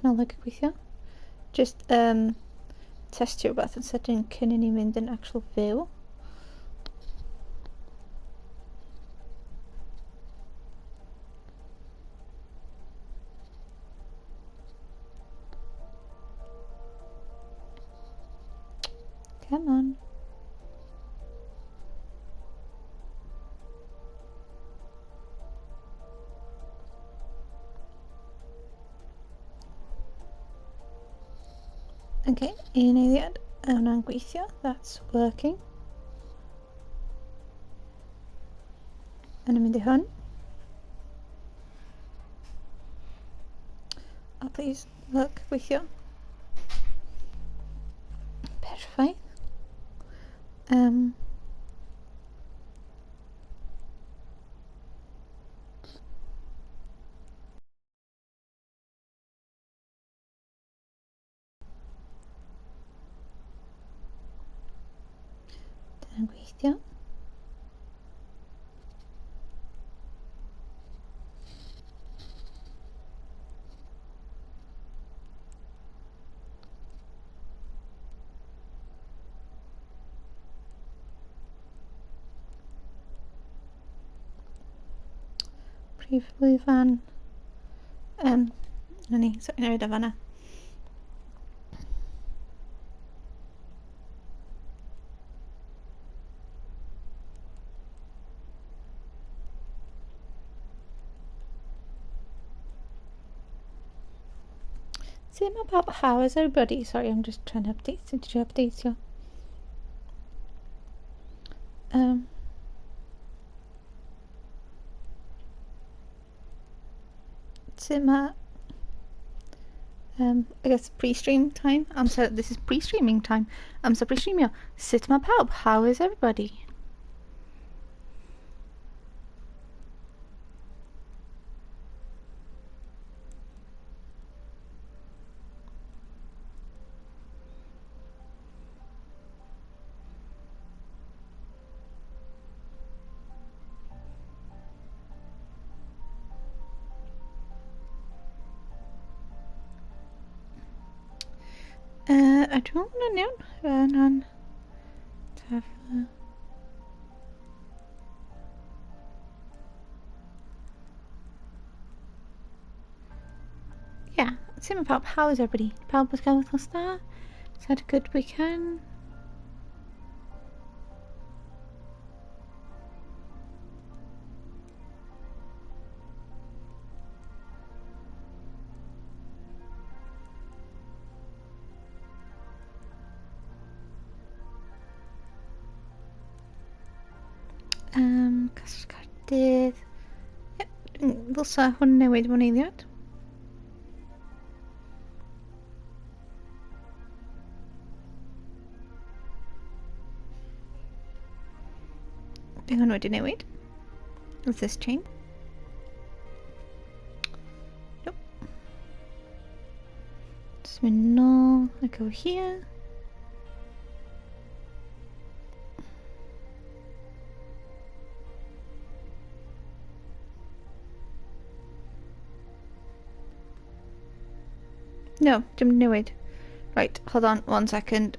technoleg gweithio. Just testio rhywbeth yn sydyn cyn i ni mynd yn actual fyw. Come on. Okay, un eiliad, hwnna'n gweithio, that's working. Yn mynd i hwn. Oh, please, look, gweithio. Perffaith. Dyna'n gweithio. Prif lwyfan. Na ni, so newid o fanna. Sim about how is everybody? Sorry, I'm just trying to update. Did you update your? Sim I guess pre-stream time. So this is pre-streaming time. So pre-streamio. Sut ma pawb? How is everybody? I don't know. None. Yeah, same about how is everybody? Pawb was gael wythnos da? Has had a good weekend? Castell Cardydd. Ddylsa hwn newid mewn eiliad. Bydd hwn wedi newid. Is this change? Nope. Just mynd nôl. I go here. No, dim newid. Right, hold on 1 second.